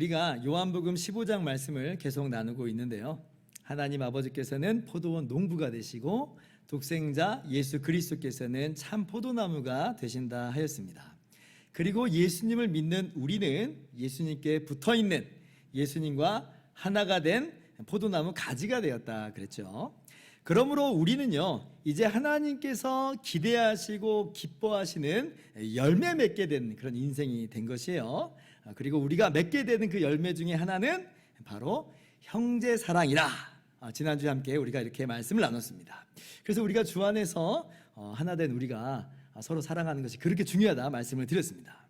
우리가 요한복음 15장 말씀을 계속 나누고 있는데요. 하나님 아버지께서는 포도원 농부가 되시고 독생자 예수 그리스도께서는 참 포도나무가 되신다 하였습니다. 그리고 예수님을 믿는 우리는 예수님께 붙어있는 예수님과 하나가 된 포도나무 가지가 되었다 그랬죠. 그러므로 우리는요, 이제 하나님께서 기대하시고 기뻐하시는 열매 맺게 된 그런 인생이 된 것이에요. 그리고 우리가 맺게 되는 그 열매 중에 하나는 바로 형제 사랑이라. 지난주에 함께 우리가 이렇게 말씀을 나눴습니다. 그래서 우리가 주 안에서 하나 된 우리가 서로 사랑하는 것이 그렇게 중요하다 말씀을 드렸습니다.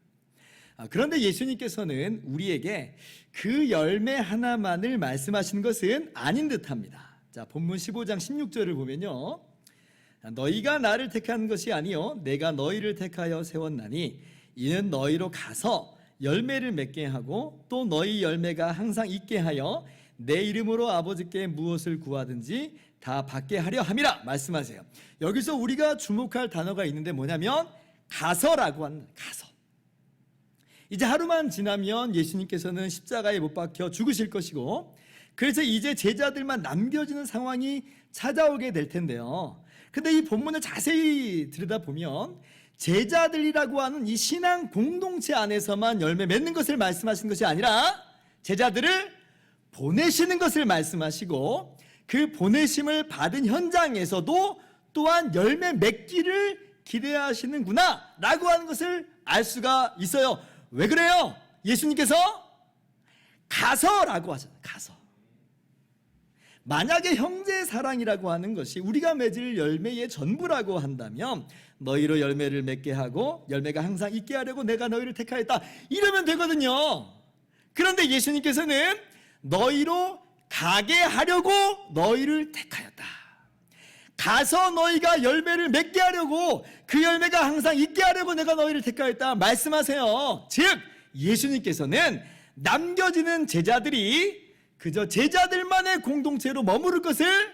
그런데 예수님께서는 우리에게 그 열매 하나만을 말씀하시는 것은 아닌 듯합니다. 자, 본문 15장 16절을 보면요, 너희가 나를 택한 것이 아니요 내가 너희를 택하여 세웠나니 이는 너희로 가서 열매를 맺게 하고 또 너희 열매가 항상 있게 하여 내 이름으로 아버지께 무엇을 구하든지 다 받게 하려 함이라 말씀하세요. 여기서 우리가 주목할 단어가 있는데 뭐냐면 가서라고 하는, 가서. 이제 하루만 지나면 예수님께서는 십자가에 못 박혀 죽으실 것이고, 그래서 이제 제자들만 남겨지는 상황이 찾아오게 될 텐데요. 근데 이 본문을 자세히 들여다보면 제자들이라고 하는 이 신앙 공동체 안에서만 열매 맺는 것을 말씀하시는 것이 아니라 제자들을 보내시는 것을 말씀하시고, 그 보내심을 받은 현장에서도 또한 열매 맺기를 기대하시는구나 라고 하는 것을 알 수가 있어요. 왜 그래요? 예수님께서 가서라고 하잖아요. 가서. 만약에 형제 사랑이라고 하는 것이 우리가 맺을 열매의 전부라고 한다면 너희로 열매를 맺게 하고 열매가 항상 있게 하려고 내가 너희를 택하였다, 이러면 되거든요. 그런데 예수님께서는 너희로 가게 하려고 너희를 택하였다. 가서 너희가 열매를 맺게 하려고, 그 열매가 항상 있게 하려고 내가 너희를 택하였다 말씀하세요. 즉 예수님께서는 남겨지는 제자들이 그저 제자들만의 공동체로 머무를 것을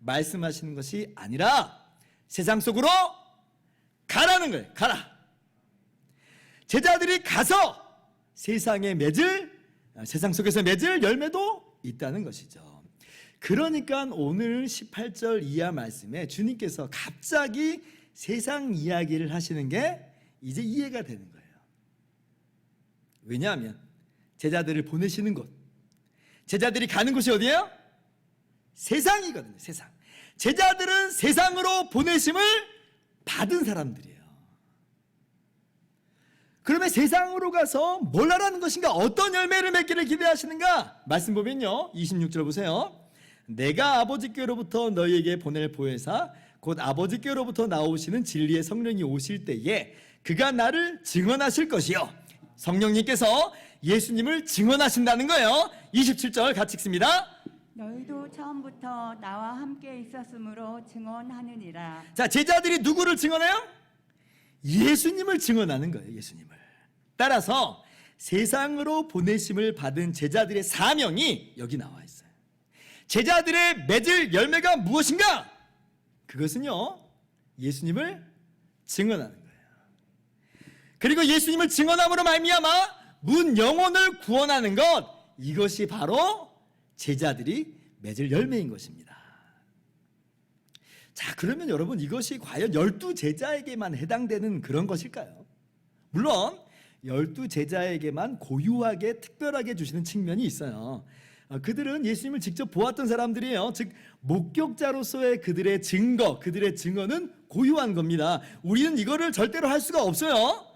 말씀하시는 것이 아니라 세상 속으로 가라는 거예요. 가라. 제자들이 가서 세상에 맺을, 세상 속에서 맺을 열매도 있다는 것이죠. 그러니까 오늘 18절 이하 말씀에 주님께서 갑자기 세상 이야기를 하시는 게 이제 이해가 되는 거예요. 왜냐하면 제자들을 보내시는 곳, 제자들이 가는 곳이 어디예요? 세상이거든요. 세상. 제자들은 세상으로 보내심을 받은 사람들이에요. 그러면 세상으로 가서 뭘 하라는 것인가? 어떤 열매를 맺기를 기대하시는가? 말씀 보면요, 26절 보세요. 내가 아버지께로부터 너희에게 보낼 보혜사 곧 아버지께로부터 나오시는 진리의 성령이 오실 때에 그가 나를 증언하실 것이요. 성령님께서 예수님을 증언하신다는 거예요. 27절 같이 읽습니다. 너희도 처음부터 나와 함께 있었으므로 증언하느니라. 자, 제자들이 누구를 증언해요? 예수님을 증언하는 거예요. 예수님을. 따라서 세상으로 보내심을 받은 제자들의 사명이 여기 나와 있어요. 제자들의 맺을 열매가 무엇인가? 그것은요, 예수님을 증언하는 거예요. 그리고 예수님을 증언함으로 말미암아 문 영혼을 구원하는 것, 이것이 바로 제자들이 맺을 열매인 것입니다. 자, 그러면 여러분, 이것이 과연 12제자에게만 해당되는 그런 것일까요? 물론 12제자에게만 고유하게 특별하게 주시는 측면이 있어요. 그들은 예수님을 직접 보았던 사람들이에요. 즉 목격자로서의 그들의 증거, 그들의 증언은 고유한 겁니다. 우리는 이거를 절대로 할 수가 없어요.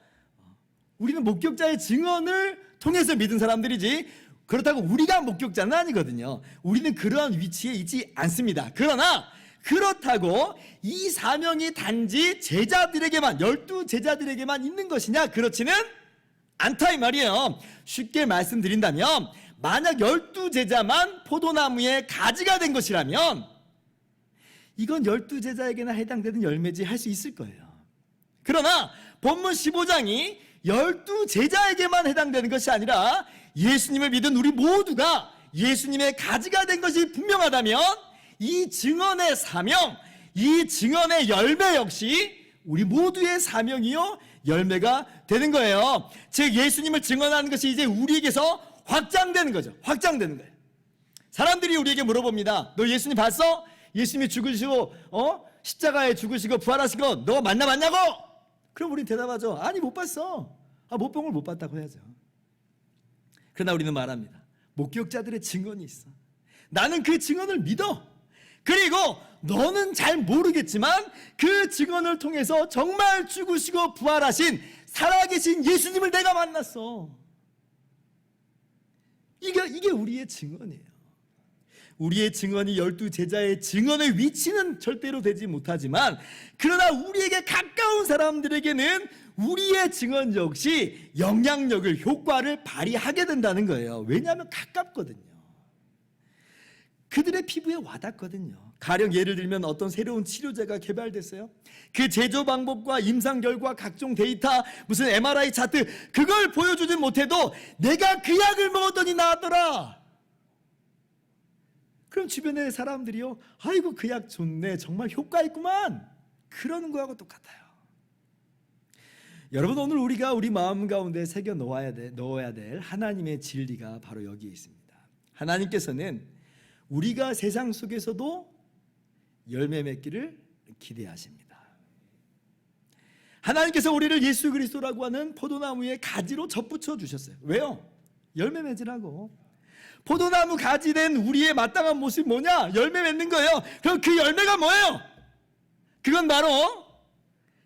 우리는 목격자의 증언을 통해서 믿은 사람들이지, 그렇다고 우리가 목격자는 아니거든요. 우리는 그러한 위치에 있지 않습니다. 그러나 그렇다고 이 사명이 단지 제자들에게만, 12제자들에게만 있는 것이냐? 그렇지는 않다 이 말이에요. 쉽게 말씀드린다면 만약 12제자만 포도나무의 가지가 된 것이라면 이건 12제자에게나 해당되는 열매지 할 수 있을 거예요. 그러나 본문 15장이 12제자에게만 해당되는 것이 아니라 예수님을 믿은 우리 모두가 예수님의 가지가 된 것이 분명하다면 이 증언의 사명, 이 증언의 열매 역시 우리 모두의 사명이요 열매가 되는 거예요. 즉 예수님을 증언하는 것이 이제 우리에게서 확장되는 거죠. 확장되는 거예요. 사람들이 우리에게 물어봅니다. 너 예수님 봤어? 예수님이 죽으시고 십자가에 죽으시고 부활하시고 너 만나봤냐고? 그럼 우리는 대답하죠. 아니 못 봤어. 못 본 걸 못 봤다고 해야죠. 그러나 우리는 말합니다. 목격자들의 증언이 있어. 나는 그 증언을 믿어. 그리고 너는 잘 모르겠지만 그 증언을 통해서 정말 죽으시고 부활하신 살아계신 예수님을 내가 만났어. 이게 우리의 증언이에요. 우리의 증언이 12제자의 증언의 위치는 절대로 되지 못하지만 그러나 우리에게 가까운 사람들에게는 우리의 증언 역시 영향력을, 효과를 발휘하게 된다는 거예요. 왜냐하면 가깝거든요. 그들의 피부에 와닿거든요. 가령 예를 들면 어떤 새로운 치료제가 개발됐어요. 그 제조 방법과 임상 결과, 각종 데이터, 무슨 MRI 차트 그걸 보여주지 못해도 내가 그 약을 먹었더니 나았더라. 그럼 주변의 사람들이요, 아이고 그 약 좋네, 정말 효과 있구만, 그러는 거하고 똑같아요. 여러분, 오늘 우리가 우리 마음 가운데 새겨 넣어야 될 하나님의 진리가 바로 여기에 있습니다. 하나님께서는 우리가 세상 속에서도 열매 맺기를 기대하십니다. 하나님께서 우리를 예수 그리스도라고 하는 포도나무의 가지로 접붙여 주셨어요. 왜요? 열매 맺으라고. 포도나무 가지 된 우리의 마땅한 모습이 뭐냐? 열매 맺는 거예요. 그럼 그 열매가 뭐예요? 그건 바로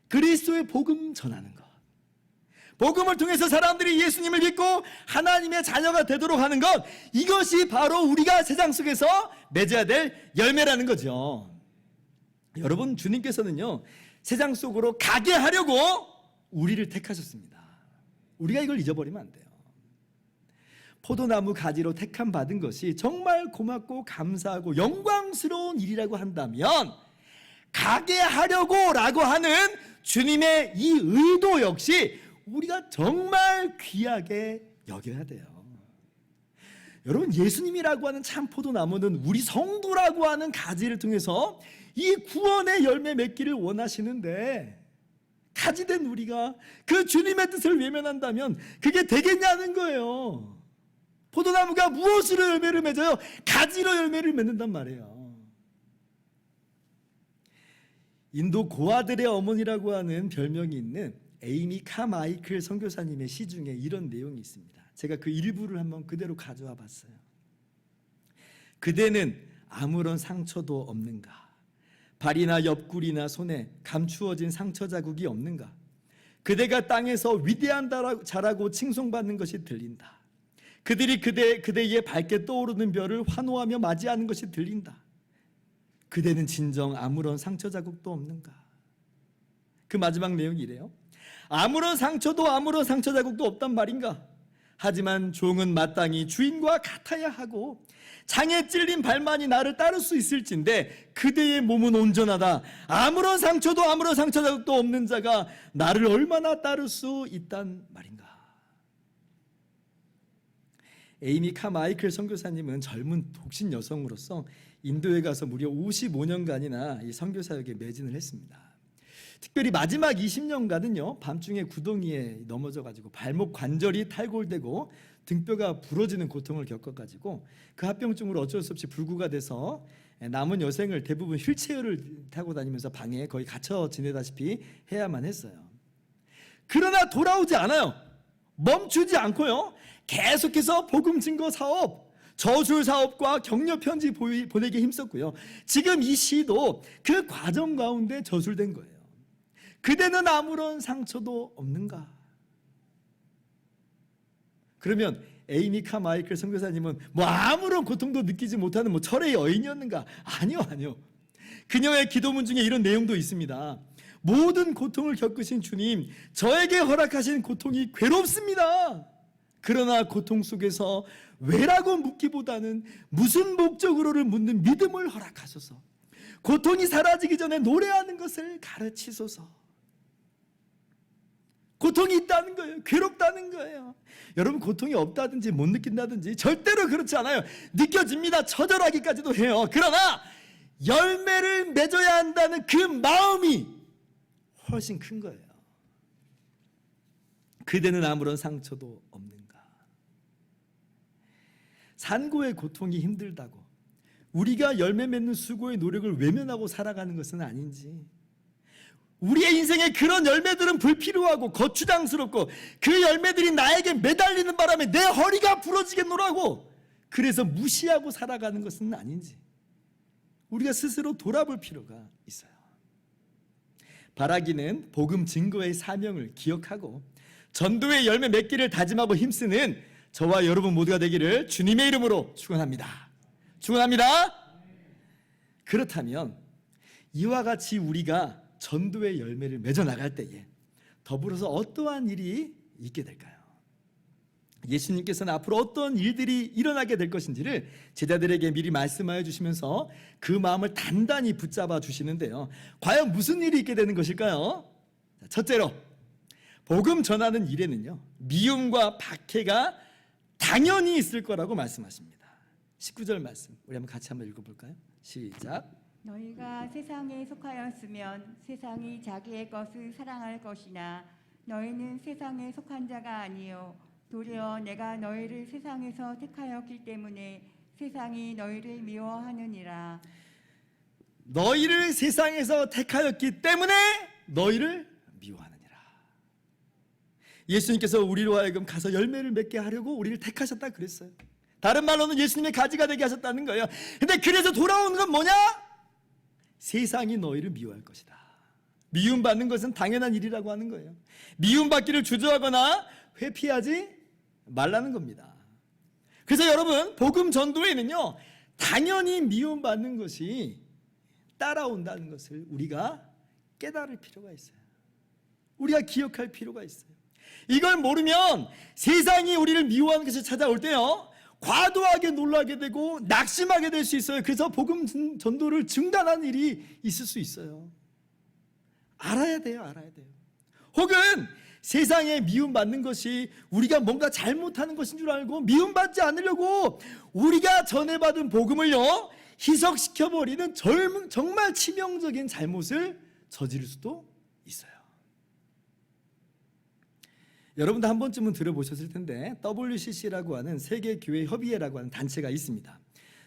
그리스도의 복음 전하는 것. 복음을 통해서 사람들이 예수님을 믿고 하나님의 자녀가 되도록 하는 것, 이것이 바로 우리가 세상 속에서 맺어야 될 열매라는 거죠. 여러분, 주님께서는요 세상 속으로 가게 하려고 우리를 택하셨습니다. 우리가 이걸 잊어버리면 안 돼요. 포도나무 가지로 택함 받은 것이 정말 고맙고 감사하고 영광스러운 일이라고 한다면 가게 하려고 라고 하는 주님의 이 의도 역시 우리가 정말 귀하게 여겨야 돼요. 여러분, 예수님이라고 하는 참 포도나무는 우리 성도라고 하는 가지를 통해서 이 구원의 열매 맺기를 원하시는데, 가지된 우리가 그 주님의 뜻을 외면한다면 그게 되겠냐는 거예요. 포도나무가 무엇으로 열매를 맺어요? 가지로 열매를 맺는단 말이에요. 인도 고아들의 어머니라고 하는 별명이 있는 에이미 카마이클 선교사님의 시 중에 이런 내용이 있습니다. 제가 그 일부를 한번 그대로 가져와 봤어요. 그대는 아무런 상처도 없는가? 발이나 옆구리나 손에 감추어진 상처 자국이 없는가? 그대가 땅에서 위대한 자라고 칭송받는 것이 들린다. 그들이 그대의 밝게 떠오르는 별을 환호하며 맞이하는 것이 들린다. 그대는 진정 아무런 상처 자국도 없는가? 그 마지막 내용이 이래요. 아무런 상처도 아무런 상처 자국도 없단 말인가? 하지만 종은 마땅히 주인과 같아야 하고 창에 찔린 발만이 나를 따를 수 있을진데 그대의 몸은 온전하다. 아무런 상처도 아무런 상처 자국도 없는 자가 나를 얼마나 따를 수 있단 말인가? 에이미 카마이클 선교사님은 젊은 독신 여성으로서 인도에 가서 무려 55년간이나 이 선교 사역에 매진을 했습니다. 특별히 마지막 20년간은요 밤중에 구덩이에 넘어져가지고 발목 관절이 탈골되고 등뼈가 부러지는 고통을 겪어가지고 그 합병증으로 어쩔 수 없이 불구가 돼서 남은 여생을 대부분 휠체어를 타고 다니면서 방에 거의 갇혀 지내다시피 해야만 했어요. 그러나 돌아오지 않아요. 멈추지 않고요 계속해서 복음 증거 사업, 저술 사업과 격려 편지 보내기에 힘썼고요. 지금 이 시도 그 과정 가운데 저술된 거예요. 그대는 아무런 상처도 없는가? 그러면 에이미 카마이클 선교사님은 아무런 고통도 느끼지 못하는 철의 여인이었는가? 아니요. 그녀의 기도문 중에 이런 내용도 있습니다. 모든 고통을 겪으신 주님, 저에게 허락하신 고통이 괴롭습니다. 그러나 고통 속에서 왜라고 묻기보다는 무슨 목적으로를 묻는 믿음을 허락하소서. 고통이 사라지기 전에 노래하는 것을 가르치소서. 고통이 있다는 거예요. 괴롭다는 거예요. 여러분, 고통이 없다든지 못 느낀다든지 절대로 그렇지 않아요. 느껴집니다. 처절하기까지도 해요. 그러나 열매를 맺어야 한다는 그 마음이 훨씬 큰 거예요. 그대는 아무런 상처도 없는가? 산고의 고통이 힘들다고 우리가 열매 맺는 수고의 노력을 외면하고 살아가는 것은 아닌지, 우리의 인생에 그런 열매들은 불필요하고 거추장스럽고 그 열매들이 나에게 매달리는 바람에 내 허리가 부러지겠노라고 그래서 무시하고 살아가는 것은 아닌지 우리가 스스로 돌아볼 필요가 있어요. 바라기는 복음 증거의 사명을 기억하고 전도의 열매 맺기를 다짐하고 힘쓰는 저와 여러분 모두가 되기를 주님의 이름으로 축원합니다. 축원합니다. 그렇다면 이와 같이 우리가 전도의 열매를 맺어 나갈 때에 더불어서 어떠한 일이 있게 될까요? 예수님께서는 앞으로 어떤 일들이 일어나게 될 것인지를 제자들에게 미리 말씀하여 주시면서 그 마음을 단단히 붙잡아 주시는데요. 과연 무슨 일이 있게 되는 것일까요? 첫째로, 복음 전하는 일에는요, 미움과 박해가 당연히 있을 거라고 말씀하십니다. 19절 말씀 우리 같이 한번 읽어볼까요? 시작. 너희가 세상에 속하였으면 세상이 자기의 것을 사랑할 것이나 너희는 세상에 속한 자가 아니요 도리어 내가 너희를 세상에서 택하였기 때문에 세상이 너희를 미워하느니라. 너희를 세상에서 택하였기 때문에 너희를 미워하느니라. 예수님께서 우리로 하여금 가서 열매를 맺게 하려고 우리를 택하셨다 그랬어요. 다른 말로는 예수님의 가지가 되게 하셨다는 거예요. 근데 그래서 돌아오는 건 뭐냐? 세상이 너희를 미워할 것이다. 미움받는 것은 당연한 일이라고 하는 거예요. 미움받기를 주저하거나 회피하지 말라는 겁니다. 그래서 여러분, 복음 전도에는요, 당연히 미움받는 것이 따라온다는 것을 우리가 깨달을 필요가 있어요. 우리가 기억할 필요가 있어요. 이걸 모르면 세상이 우리를 미워하는 것이 찾아올 때요, 과도하게 놀라게 되고 낙심하게 될 수 있어요. 그래서 복음 전도를 중단하는 일이 있을 수 있어요. 알아야 돼요. 알아야 돼요. 혹은 세상에 미움받는 것이 우리가 뭔가 잘못하는 것인 줄 알고 미움받지 않으려고 우리가 전해받은 복음을요, 희석시켜버리는 정말 치명적인 잘못을 저지를 수도 있어요. 여러분도 한 번쯤은 들어보셨을 텐데 WCC라고 하는 세계교회협의회라고 하는 단체가 있습니다.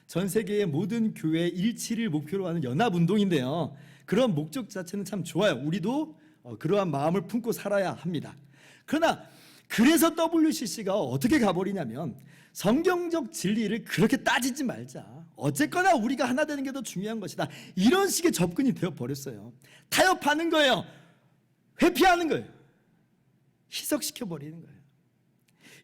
전 세계의 모든 교회 일치를 목표로 하는 연합운동인데요, 그런 목적 자체는 참 좋아요. 우리도 그러한 마음을 품고 살아야 합니다. 그러나 그래서 WCC가 어떻게 가버리냐면 성경적 진리를 그렇게 따지지 말자, 어쨌거나 우리가 하나 되는 게 더 중요한 것이다, 이런 식의 접근이 되어버렸어요. 타협하는 거예요. 회피하는 거예요. 희석시켜버리는 거예요.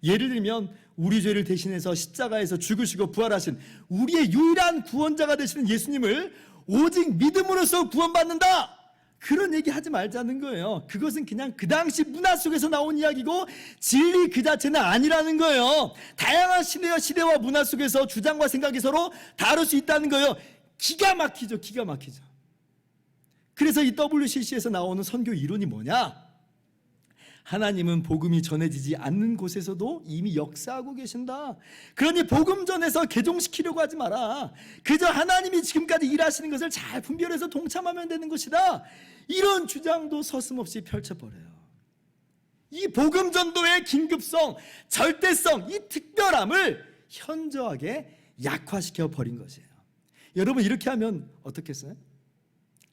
예를 들면 우리 죄를 대신해서 십자가에서 죽으시고 부활하신 우리의 유일한 구원자가 되시는 예수님을 오직 믿음으로써 구원받는다, 그런 얘기 하지 말자는 거예요. 그것은 그냥 그 당시 문화 속에서 나온 이야기고 진리 그 자체는 아니라는 거예요. 다양한 시대와 문화 속에서 주장과 생각이 서로 다를 수 있다는 거예요. 기가 막히죠. 기가 막히죠. 그래서 이 WCC에서 나오는 선교 이론이 뭐냐? 하나님은 복음이 전해지지 않는 곳에서도 이미 역사하고 계신다. 그러니 복음 전에서 개종시키려고 하지 마라. 그저 하나님이 지금까지 일하시는 것을 잘 분별해서 동참하면 되는 것이다. 이런 주장도 서슴없이 펼쳐버려요. 이 복음 전도의 긴급성, 절대성, 이 특별함을 현저하게 약화시켜 버린 것이에요. 여러분, 이렇게 하면 어떻겠어요?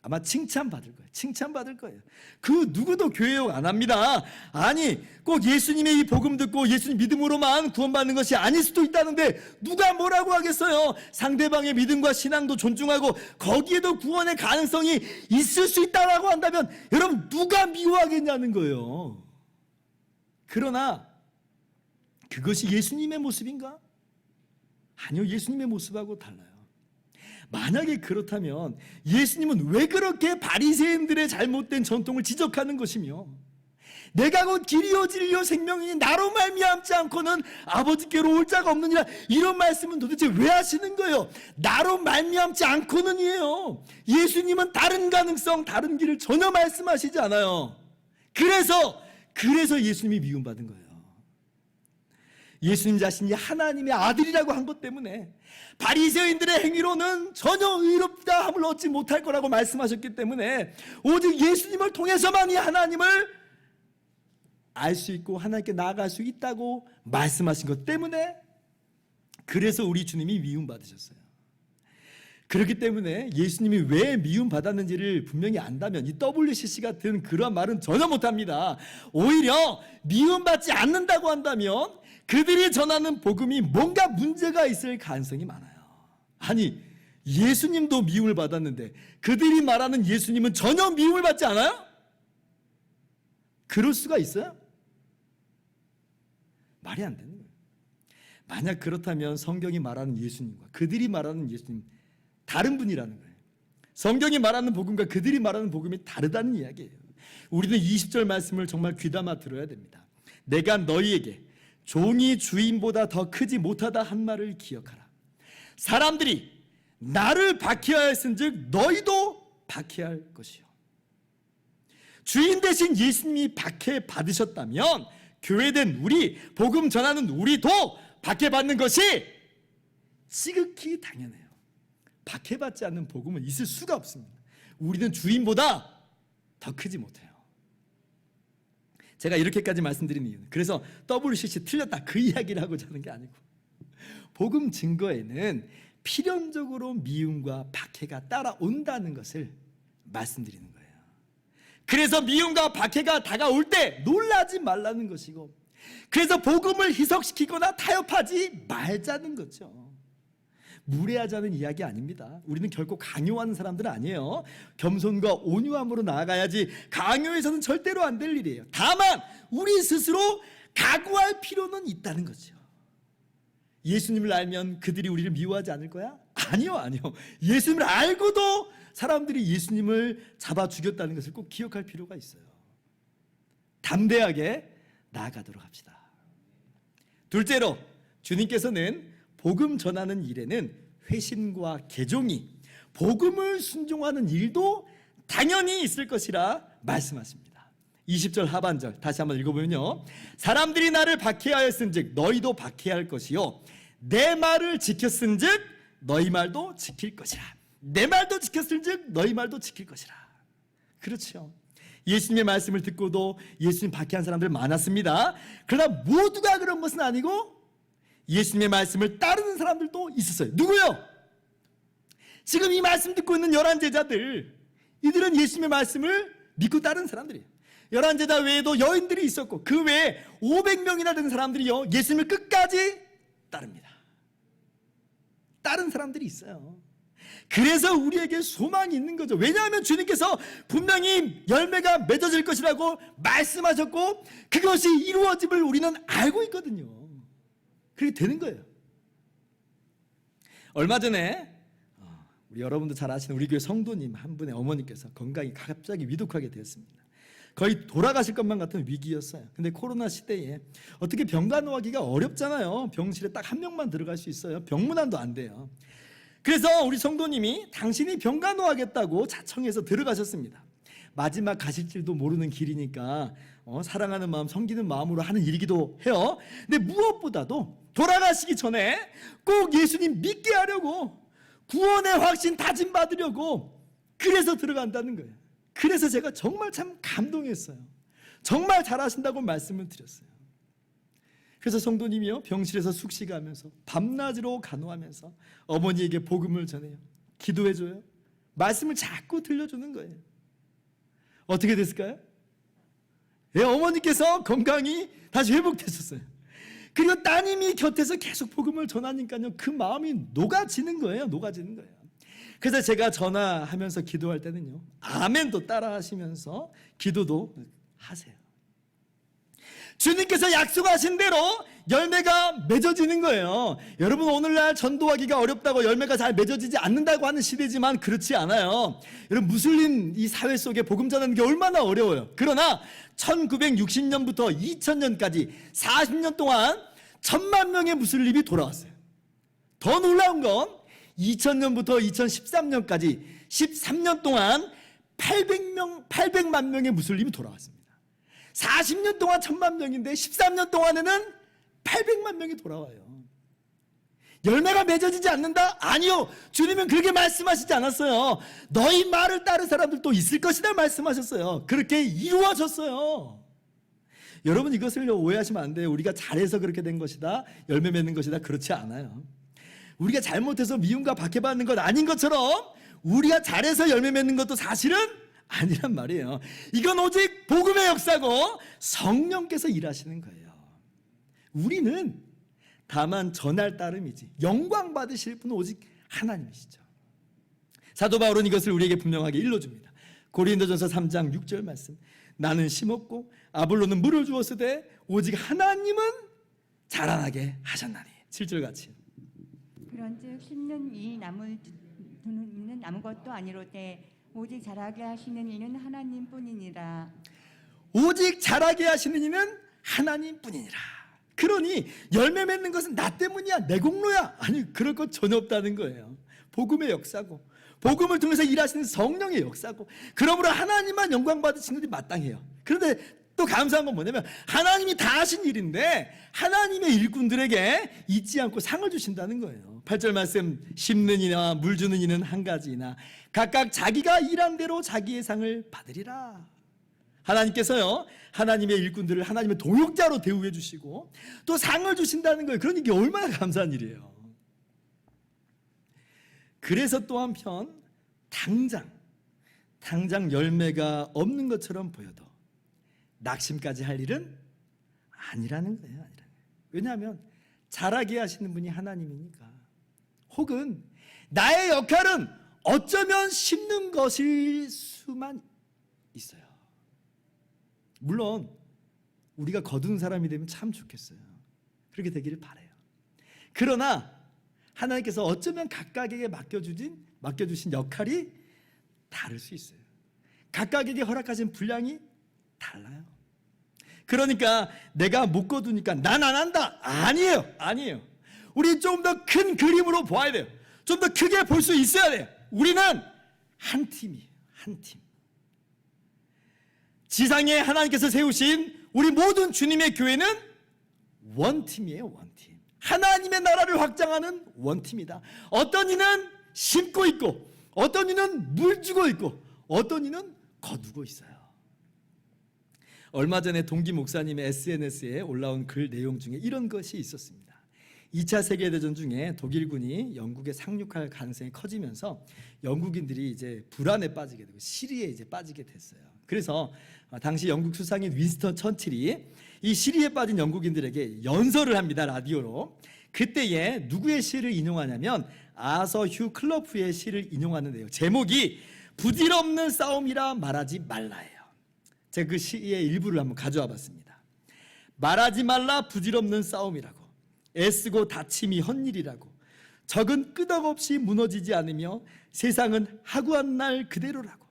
아마 칭찬받을 거예요. 칭찬받을 거예요. 그 누구도 교회욕 안 합니다. 아니, 꼭 예수님의 이 복음 듣고 예수님 믿음으로만 구원받는 것이 아닐 수도 있다는데 누가 뭐라고 하겠어요? 상대방의 믿음과 신앙도 존중하고 거기에도 구원의 가능성이 있을 수 있다라고 한다면 여러분, 누가 미워하겠냐는 거예요. 그러나 그것이 예수님의 모습인가? 아니요, 예수님의 모습하고 달라요. 만약에 그렇다면 예수님은 왜 그렇게 바리새인들의 잘못된 전통을 지적하는 것이며 내가 곧 길이요 진리요 생명이니 나로 말미암지 않고는 아버지께로 올 자가 없느니라, 이런 말씀은 도대체 왜 하시는 거예요? 나로 말미암지 않고는이에요. 예수님은 다른 가능성, 다른 길을 전혀 말씀하시지 않아요. 그래서 예수님이 미움받은 거예요. 예수님 자신이 하나님의 아들이라고 한 것 때문에 바리새인들의 행위로는 전혀 의롭다함을 얻지 못할 거라고 말씀하셨기 때문에 오직 예수님을 통해서만 이 하나님을 알 수 있고 하나님께 나아갈 수 있다고 말씀하신 것 때문에 그래서 우리 주님이 미움받으셨어요. 그렇기 때문에 예수님이 왜 미움받았는지를 분명히 안다면 이 WCC 같은 그런 말은 전혀 못합니다. 오히려 미움받지 않는다고 한다면 그들이 전하는 복음이 뭔가 문제가 있을 가능성이 많아요. 아니, 예수님도 미움을 받았는데 그들이 말하는 예수님은 전혀 미움을 받지 않아요? 그럴 수가 있어요? 말이 안 되는 거예요. 만약 그렇다면 성경이 말하는 예수님과 그들이 말하는 예수님 다른 분이라는 거예요. 성경이 말하는 복음과 그들이 말하는 복음이 다르다는 이야기예요. 우리는 20절 말씀을 정말 귀담아 들어야 됩니다. 내가 너희에게 종이 주인보다 더 크지 못하다 한 말을 기억하라. 사람들이 나를 박해하였은즉 너희도 박해할 것이요. 주인 대신 예수님이 박해 받으셨다면 교회된 우리, 복음 전하는 우리도 박해받는 것이 지극히 당연해요. 박해받지 않는 복음은 있을 수가 없습니다. 우리는 주인보다 더 크지 못해요. 제가 이렇게까지 말씀드린 이유는 그래서 WCC 틀렸다 그 이야기를 하고자 하는 게 아니고 복음 증거에는 필연적으로 미움과 박해가 따라온다는 것을 말씀드리는 거예요. 그래서 미움과 박해가 다가올 때 놀라지 말라는 것이고, 그래서 복음을 희석시키거나 타협하지 말자는 거죠. 무례하자는 이야기 아닙니다. 우리는 결코 강요하는 사람들은 아니에요. 겸손과 온유함으로 나아가야지 강요해서는 절대로 안 될 일이에요. 다만 우리 스스로 각오할 필요는 있다는 거죠. 예수님을 알면 그들이 우리를 미워하지 않을 거야? 아니요. 예수님을 알고도 사람들이 예수님을 잡아 죽였다는 것을 꼭 기억할 필요가 있어요. 담대하게 나아가도록 합시다. 둘째로, 주님께서는 복음 전하는 일에는 회심과 개종이, 복음을 순종하는 일도 당연히 있을 것이라 말씀하십니다. 20절 하반절 다시 한번 읽어보면요, 사람들이 나를 박해하였은즉 너희도 박해할 것이요, 내 말을 지켰은즉 너희 말도 지킬 것이라. 내 말도 지켰은즉 너희 말도 지킬 것이라. 그렇죠. 예수님의 말씀을 듣고도 예수님 박해한 사람들 많았습니다. 그러나 모두가 그런 것은 아니고 예수님의 말씀을 따르는 사람들도 있었어요. 누구요? 지금 이 말씀 듣고 있는 11제자들, 이들은 예수님의 말씀을 믿고 따르는 사람들이에요. 11제자 외에도 여인들이 있었고 그 외에 500명이나 되는 사람들이요, 예수님을 끝까지 따릅니다. 다른 사람들이 있어요. 그래서 우리에게 소망이 있는 거죠. 왜냐하면 주님께서 분명히 열매가 맺어질 것이라고 말씀하셨고 그것이 이루어짐을 우리는 알고 있거든요. 그렇게 되는 거예요. 얼마 전에 우리 여러분도 잘 아시는 우리 교회 성도님 한 분의 어머니께서 건강이 갑자기 위독하게 되었습니다. 거의 돌아가실 것만 같은 위기였어요. 근데 코로나 시대에 어떻게 병간호하기가 어렵잖아요. 병실에 딱 한 명만 들어갈 수 있어요. 병문안도 안 돼요. 그래서 우리 성도님이 당신이 병간호하겠다고 자청해서 들어가셨습니다. 마지막 가실 줄도 모르는 길이니까 사랑하는 마음, 섬기는 마음으로 하는 일이기도 해요. 근데 무엇보다도 돌아가시기 전에 꼭 예수님 믿게 하려고, 구원의 확신 다짐받으려고 그래서 들어간다는 거예요. 그래서 제가 정말 참 감동했어요. 정말 잘하신다고 말씀을 드렸어요. 그래서 성도님이요, 병실에서 숙식하면서 밤낮으로 간호하면서 어머니에게 복음을 전해요. 기도해줘요. 말씀을 자꾸 들려주는 거예요. 어떻게 됐을까요? 예, 어머니께서 건강이 다시 회복되셨어요. 그리고 따님이 곁에서 계속 복음을 전하니까요, 그 마음이 녹아지는 거예요. 녹아지는 거예요. 그래서 제가 전화하면서 기도할 때는요, 아멘도 따라 하시면서 기도도 하세요. 주님께서 약속하신 대로 열매가 맺어지는 거예요. 여러분, 오늘날 전도하기가 어렵다고 열매가 잘 맺어지지 않는다고 하는 시대지만 그렇지 않아요. 여러분, 무슬림 이 사회 속에 복음 전하는 게 얼마나 어려워요. 그러나 1960년부터 2000년까지 40년 동안 1000만 명의 무슬림이 돌아왔어요. 더 놀라운 건 2000년부터 2013년까지 13년 동안 800만 명의 무슬림이 돌아왔습니다. 40년 동안 1000만 명인데 13년 동안에는 800만 명이 돌아와요. 열매가 맺어지지 않는다? 아니요. 주님은 그렇게 말씀하시지 않았어요. 너희 말을 따른 사람들도 있을 것이다 말씀하셨어요. 그렇게 이루어졌어요. 여러분, 이것을 오해하시면 안 돼요. 우리가 잘해서 그렇게 된 것이다, 열매 맺는 것이다, 그렇지 않아요. 우리가 잘못해서 미움과 박해받는 것 아닌 것처럼 우리가 잘해서 열매 맺는 것도 사실은 아니란 말이에요. 이건 오직 복음의 역사고 성령께서 일하시는 거예요. 우리는 다만 전할 따름이지 영광 받으실 분은 오직 하나님이시죠. 사도 바울은 이것을 우리에게 분명하게 일러줍니다. 고린도전서 3장 6절 말씀. 나는 심었고 아볼로는 물을 주었으되 오직 하나님은 자라나게 하셨나니. 7절 같이. 그런즉 심는 이 나물 두는 이는 아무것도 아니로되 오직 자라게 하시는 이는 하나님뿐이니라. 오직 자라게 하시는 이는 하나님뿐이니라. 그러니 열매 맺는 것은 나 때문이야, 내 공로야. 아니, 그럴 것 전혀 없다는 거예요. 복음의 역사고 복음을 통해서 일하시는 성령의 역사고 그러므로 하나님만 영광 받으시는 것이 마땅해요. 그런데 또 감사한 건 뭐냐면 하나님이 다 하신 일인데 하나님의 일꾼들에게 잊지 않고 상을 주신다는 거예요. 8절 말씀. 심는 이나 물 주는 이는 한 가지이나 각각 자기가 일한 대로 자기의 상을 받으리라. 하나님께서요, 하나님의 일꾼들을 하나님의 동역자로 대우해 주시고 또 상을 주신다는 거예요. 그러니 이게 얼마나 감사한 일이에요. 그래서 또 한편 당장 열매가 없는 것처럼 보여도 낙심까지 할 일은 아니라는 거예요. 왜냐하면 자라게 하시는 분이 하나님이니까. 혹은 나의 역할은 어쩌면 심는 것일 수만 있어요. 물론 우리가 거둔 사람이 되면 참 좋겠어요. 그렇게 되기를 바라요. 그러나 하나님께서 어쩌면 각각에게 맡겨주신 역할이 다를 수 있어요. 각각에게 허락하신 분량이 달라요. 그러니까 내가 못 거두니까 난 안 한다. 아니에요. 우리 좀 더 큰 그림으로 보아야 돼요. 좀 더 크게 볼 수 있어야 돼요. 우리는 한 팀이에요. 한 팀. 지상에 하나님께서 세우신 우리 모든 주님의 교회는 원팀이에요. 원팀. 하나님의 나라를 확장하는 원팀이다. 어떤 이는 심고 있고 어떤 이는 물 주고 있고 어떤 이는 거두고 있어요. 얼마 전에 동기 목사님의 SNS에 올라온 글 내용 중에 이런 것이 있었습니다. 2차 세계대전 중에 독일군이 영국에 상륙할 가능성이 커지면서 영국인들이 이제 불안에 빠지게 되고 시리에 이제 빠지게 됐어요. 그래서 당시 영국 수상인 윈스턴 처칠이 이 시리에 빠진 영국인들에게 연설을 합니다. 라디오로. 그때에 누구의 시를 인용하냐면 아서 휴 클러프의 시를 인용하는데요. 제목이 부질없는 싸움이라 말하지 말라예요. 제가 그 시의 일부를 한번 가져와 봤습니다. 말하지 말라 부질없는 싸움이라고, 애쓰고 다침이 헛일이라고, 적은 끄덕없이 무너지지 않으며 세상은 하구한 날 그대로라고.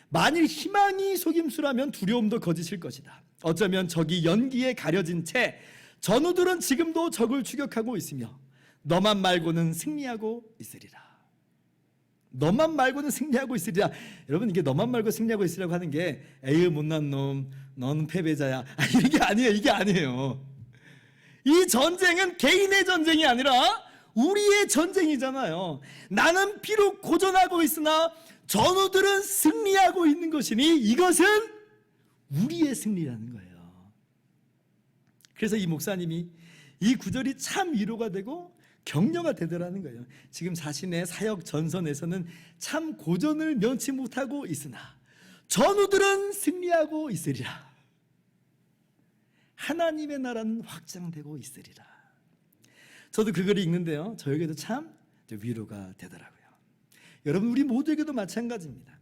만일 희망이 속임수라면 두려움도 거짓일 것이다. 어쩌면 적이 연기에 가려진 채 전우들은 지금도 적을 추격하고 있으며 너만 말고는 승리하고 있으리라. 너만 말고는 승리하고 있으리라. 여러분, 이게 너만 말고 승리하고 있으리라고 하는 게 에이 못난 놈, 너는 패배자야, 이런 게 아니에요. 이게 아니에요. 이 전쟁은 개인의 전쟁이 아니라 우리의 전쟁이잖아요. 나는 비록 고전하고 있으나 전우들은 승리하고 있는 것이니 이것은 우리의 승리라는 거예요. 그래서 이 목사님이 이 구절이 참 위로가 되고 격려가 되더라는 거예요. 지금 자신의 사역 전선에서는 참 고전을 면치 못하고 있으나 전우들은 승리하고 있으리라. 하나님의 나라는 확장되고 있으리라. 저도 그 글을 읽는데요, 저에게도 참 위로가 되더라고요. 여러분, 우리 모두에게도 마찬가지입니다.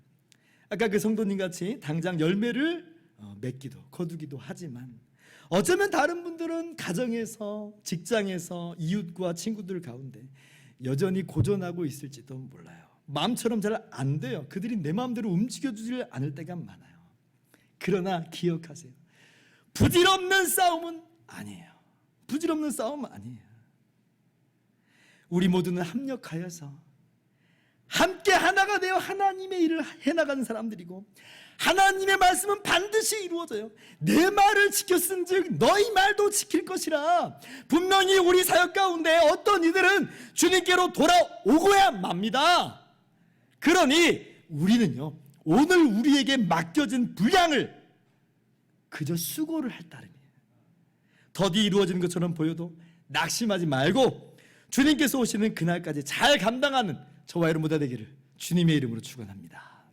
아까 그 성도님 같이 당장 열매를 맺기도 거두기도 하지만 어쩌면 다른 분들은 가정에서, 직장에서, 이웃과 친구들 가운데 여전히 고전하고 있을지도 몰라요. 마음처럼 잘 안 돼요. 그들이 내 마음대로 움직여주질 않을 때가 많아요. 그러나 기억하세요. 부질없는 싸움은 아니에요. 부질없는 싸움은 아니에요. 우리 모두는 합력하여서 함께 하나가 되어 하나님의 일을 해나가는 사람들이고 하나님의 말씀은 반드시 이루어져요. 내 말을 지켰은즉 너희 말도 지킬 것이라. 분명히 우리 사역 가운데 어떤 이들은 주님께로 돌아오고야 맙니다. 그러니 우리는요, 오늘 우리에게 맡겨진 분량을 그저 수고를 할 따름이에요. 더디 이루어지는 것처럼 보여도 낙심하지 말고 주님께서 오시는 그날까지 잘 감당하는 저와 여러분 모두 되기를 주님의 이름으로 축원합니다.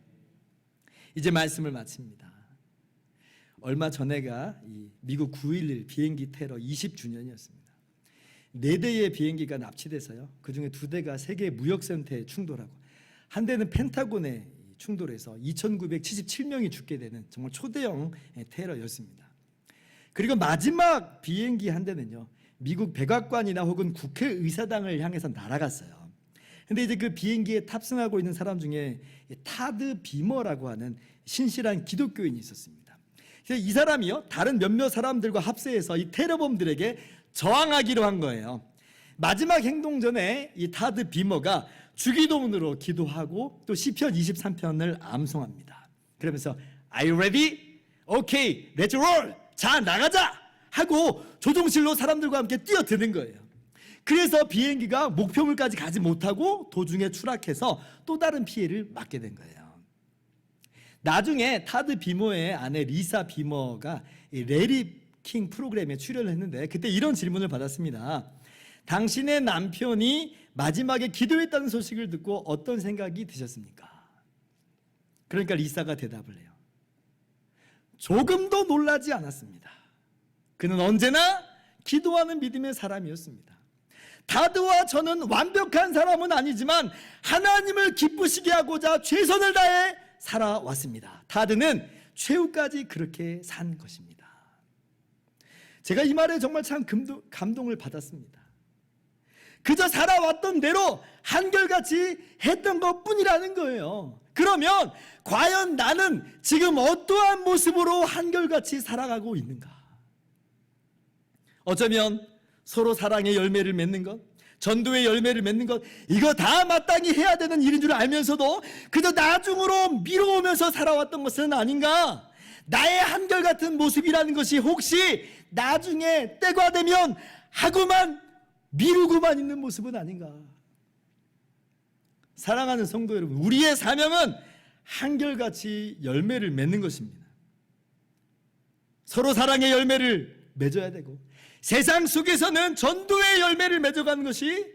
이제 말씀을 마칩니다. 얼마 전에가 이 미국 9.11 비행기 테러 20주년이었습니다. 4대의 비행기가 납치돼서요, 그중에 2대가 세계 무역센터에 충돌하고 한 대는 펜타곤에 충돌해서 2,977명이 죽게 되는 정말 초대형 테러였습니다. 그리고 마지막 비행기 한 대는요, 미국 백악관이나 혹은 국회의사당을 향해서 날아갔어요. 근데 이제 그 비행기에 탑승하고 있는 사람 중에 타드 비머라고 하는 신실한 기독교인이 있었습니다. 그래서 이 사람이요, 다른 몇몇 사람들과 합세해서 이 테러범들에게 저항하기로 한 거예요. 마지막 행동 전에 이 타드 비머가 주기도문으로 기도하고 또 시편 23편을 암송합니다. 그러면서 Are you ready? Okay, let's roll. 자, 나가자 하고 조종실로 사람들과 함께 뛰어드는 거예요. 그래서 비행기가 목표물까지 가지 못하고 도중에 추락해서 또 다른 피해를 맞게 된 거예요. 나중에 타드 비머의 아내 리사 비머가 이 레리 킹 프로그램에 출연을 했는데 그때 이런 질문을 받았습니다. 당신의 남편이 마지막에 기도했다는 소식을 듣고 어떤 생각이 드셨습니까? 그러니까 리사가 대답을 해요. 조금도 놀라지 않았습니다. 그는 언제나 기도하는 믿음의 사람이었습니다. 다드와 저는 완벽한 사람은 아니지만 하나님을 기쁘시게 하고자 최선을 다해 살아왔습니다. 다드는 최후까지 그렇게 산 것입니다. 제가 이 말에 정말 참 감동을 받았습니다. 그저 살아왔던 대로 한결같이 했던 것뿐이라는 거예요. 그러면 과연 나는 지금 어떠한 모습으로 한결같이 살아가고 있는가? 어쩌면 서로 사랑의 열매를 맺는 것, 전도의 열매를 맺는 것, 이거 다 마땅히 해야 되는 일인 줄 알면서도 그저 나중으로 미뤄오면서 살아왔던 것은 아닌가? 나의 한결같은 모습이라는 것이 혹시 나중에 때가 되면 하고만 미루고만 있는 모습은 아닌가? 사랑하는 성도 여러분, 우리의 사명은 한결같이 열매를 맺는 것입니다. 서로 사랑의 열매를 맺어야 되고 세상 속에서는 전도의 열매를 맺어가는 것이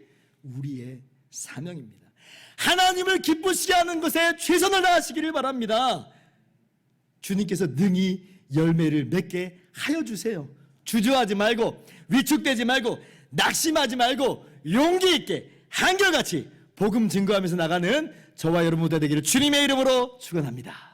우리의 사명입니다. 하나님을 기쁘시게 하는 것에 최선을 다하시기를 바랍니다. 주님께서 능히 열매를 맺게 하여 주세요. 주저하지 말고 위축되지 말고 낙심하지 말고 용기 있게 한결같이 복음 증거하면서 나가는 저와 여러분 모두 되기를 주님의 이름으로 축원합니다.